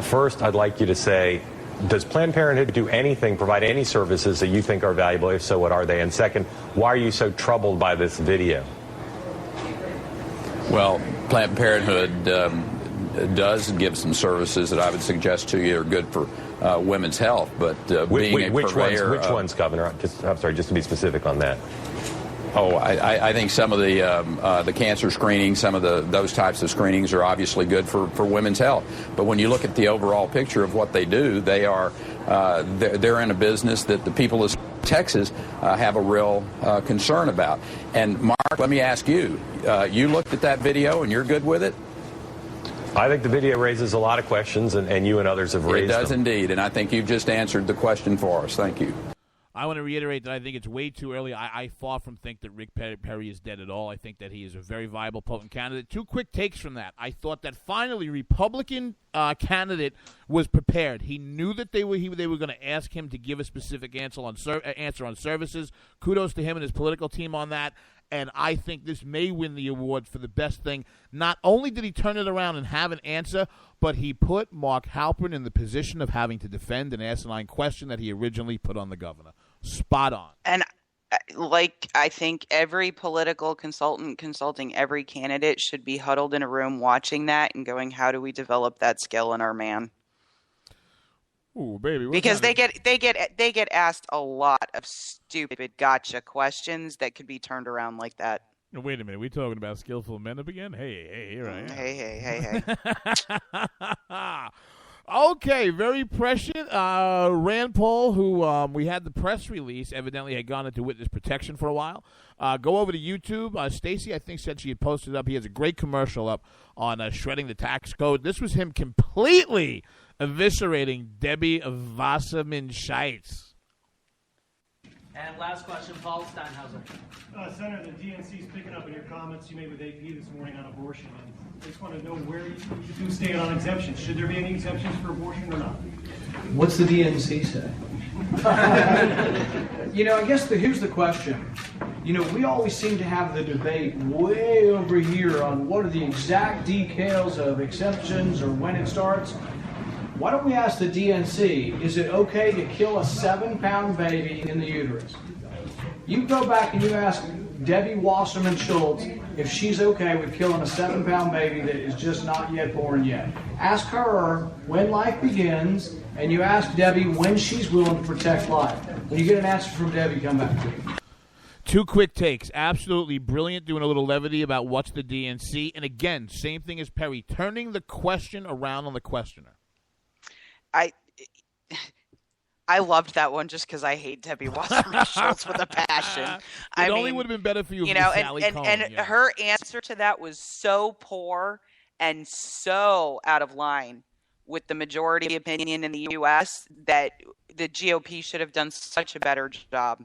First, I'd like you to say, does Planned Parenthood do anything, provide any services that you think are valuable? If so, what are they? And second, why are you so troubled by this video? Well, Planned Parenthood does give some services that I would suggest to you are good for women's health, but being a purveyor... Which ones, Governor? I'm sorry, just to be specific on that. Oh, I think some of the cancer screenings, some of those types of screenings are obviously good for women's health. But when you look at the overall picture of what they do, they're in a business that the people of Texas have a real concern about. And Mark, let me ask you, you looked at that video and you're good with it? I think the video raises a lot of questions, and you and others have raised them. It does indeed, and I think you've just answered the question for us. Thank you. I want to reiterate that I think it's way too early. I far from think that Rick Perry is dead at all. I think that he is a very viable, potent candidate. Two quick takes from that. I thought that finally Republican candidate was prepared. He knew that they were going to ask him to give a specific answer on services. Kudos to him and his political team on that. And I think this may win the award for the best thing. Not only did he turn it around and have an answer, but he put Mark Halperin in the position of having to defend an asinine question that he originally put on the governor. Spot on. And I think every political consultant consulting every candidate should be huddled in a room watching that and going, how do we develop that skill in our man? Ooh, baby. Because they get asked a lot of stupid gotcha questions that could be turned around like that. Wait a minute, we talking about skillful men up again? Hey, here I am. Hey. Okay, very prescient. Rand Paul, who we had the press release, evidently had gone into witness protection for a while. Go over to YouTube. Stacey, I think, said she had posted up. He has a great commercial up on shredding the tax code. This was him completely eviscerating Debbie Wasserman-Schultz. And last question, Paul Steinhauser. Senator, the DNC is picking up on your comments you made with AP this morning on abortion. I just want to know where you do stand on exemptions. Should there be any exemptions for abortion or not? What's the DNC say? I guess here's the question. We always seem to have the debate way over here on what are the exact details of exemptions or when it starts. Why don't we ask the DNC, is it okay to kill a 7-pound baby in the uterus? You go back and you ask Debbie Wasserman-Schultz if she's okay with killing a 7-pound baby that is just not yet born yet. Ask her when life begins, and you ask Debbie when she's willing to protect life. When you get an answer from Debbie, come back to me. Two quick takes. Absolutely brilliant, doing a little levity about what's the DNC. And again, same thing as Perry, turning the question around on the questioner. I loved that one just because I hate Debbie Wasserman-Schultz with a passion. It only would have been better for you if it was Sally Cohen. And her answer to that was so poor and so out of line with the majority opinion in the U.S. that the GOP should have done such a better job.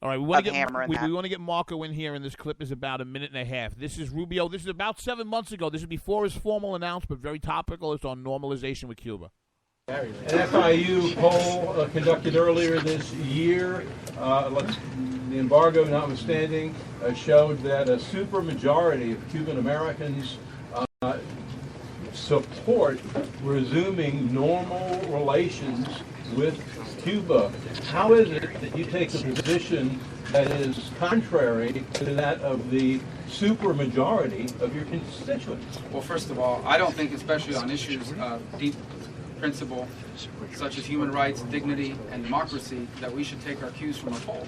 All right, we want to get Marco in here, and this clip is about a minute and a half. This is Rubio. This is about 7 months ago. This is before his formal announcement, very topical. It's on normalization with Cuba. An FIU poll conducted earlier this year, the embargo notwithstanding, showed that a supermajority of Cuban Americans support resuming normal relations with Cuba. How is it that you take a position that is contrary to that of the supermajority of your constituents? Well, first of all, I don't think, especially on issues of deep principle such as human rights, dignity, and democracy, that we should take our cues from a poll.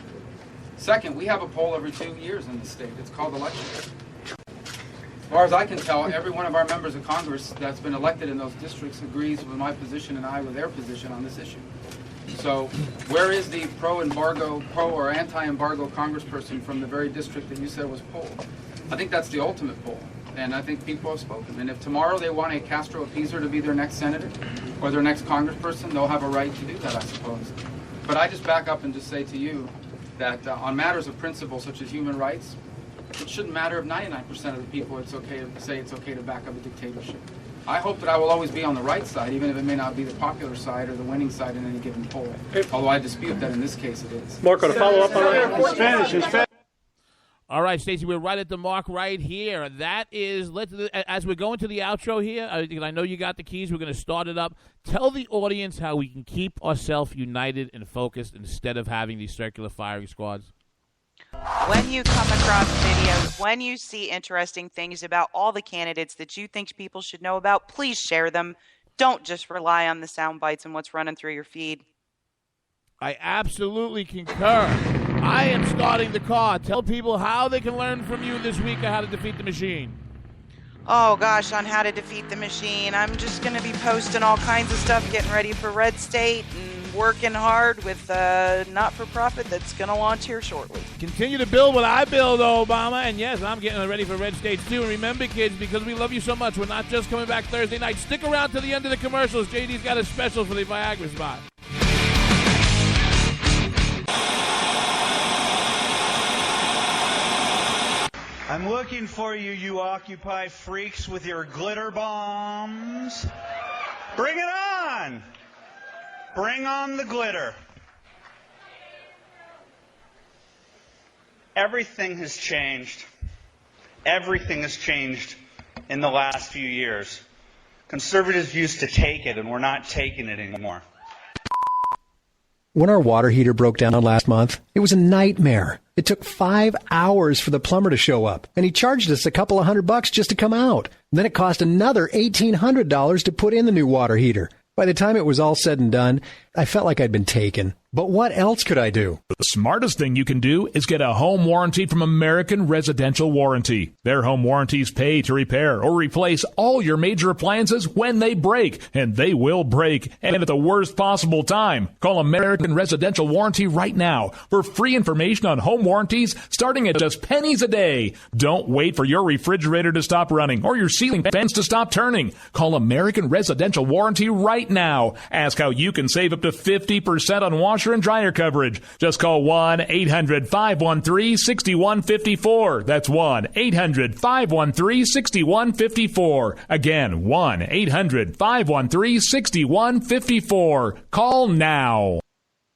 Second, we have a poll every 2 years in the state. It's called elections. As far as I can tell, every one of our members of Congress that's been elected in those districts agrees with my position and I with their position on this issue. So where is the pro-embargo, pro or anti-embargo congressperson from the very district that you said was polled? I think that's the ultimate poll. And I think people have spoken. And if tomorrow they want a Castro appeaser to be their next senator or their next congressperson, they'll have a right to do that, I suppose. But I just back up and just say to you that on matters of principle such as human rights, it shouldn't matter if 99% of the people it's okay to back up a dictatorship. I hope that I will always be on the right side, even if it may not be the popular side or the winning side in any given poll. Although I dispute that in this case it is. Marco, to follow up on that. All right, Stacey, we're right at the mark right here. That is, as we're going to the outro here, I know you got the keys. We're going to start it up. Tell the audience how we can keep ourselves united and focused instead of having these circular firing squads. When you come across videos, when you see interesting things about all the candidates that you think people should know about, please share them. Don't just rely on the sound bites and what's running through your feed. I absolutely concur. I am starting the car. Tell people how they can learn from you this week on how to defeat the machine. Oh, gosh, on how to defeat the machine. I'm just going to be posting all kinds of stuff, getting ready for Red State and working hard with a not-for-profit that's going to launch here shortly. Continue to build what I build, Obama. And, yes, I'm getting ready for Red States, too. And remember, kids, because we love you so much, we're not just coming back Thursday night. Stick around to the end of the commercials. JD's got a special for the Viagra spot. I'm looking for you, you Occupy freaks with your glitter bombs. Bring it on! Bring on the glitter. Everything has changed. Everything has changed in the last few years. Conservatives used to take it, and we're not taking it anymore. When our water heater broke down last month, it was a nightmare. It took 5 hours for the plumber to show up, and he charged us a couple of $100 just to come out. And then it cost another $1,800 to put in the new water heater. By the time it was all said and done, I felt like I'd been taken. But what else could I do? The smartest thing you can do is get a home warranty from American Residential Warranty. Their home warranties pay to repair or replace all your major appliances when they break, and they will break, and at the worst possible time. Call American Residential Warranty right now for free information on home warranties starting at just pennies a day. Don't wait for your refrigerator to stop running or your ceiling fans to stop turning. Call American Residential Warranty right now. Ask how you can save up to 50% on washer and dryer coverage. Just call 1-800-513-6154. That's 1-800-513-6154. Again, 1-800-513-6154. Call now.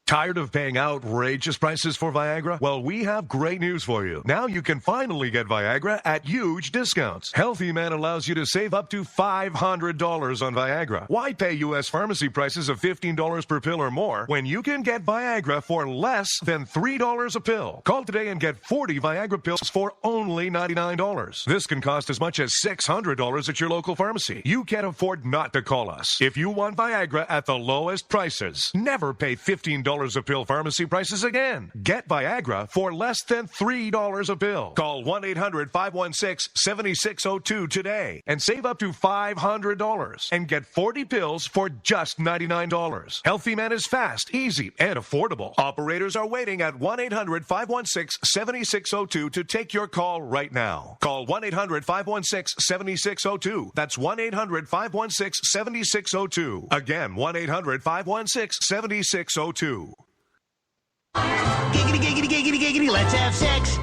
Tired of paying outrageous prices for Viagra? Well, we have great news for you. Now you can finally get Viagra at huge discounts. Healthy Man allows you to save up to $500 on Viagra. Why pay U.S. pharmacy prices of $15 per pill or more when you can get Viagra for less than $3 a pill? Call today and get 40 Viagra pills for only $99. This can cost as much as $600 at your local pharmacy. You can't afford not to call us. If you want Viagra at the lowest prices, never pay $15 a pill pharmacy prices again. Get Viagra for less than $3 a pill. Call 1-800-516-7602 today and save up to $500 and get 40 pills for just $99. Healthy Man is fast, easy, and affordable. Operators are waiting at 1-800-516-7602 to take your call right now. Call 1-800-516-7602. That's 1-800-516-7602. Again, 1-800-516-7602. Giggity, giggity, giggity, giggity, let's have sex.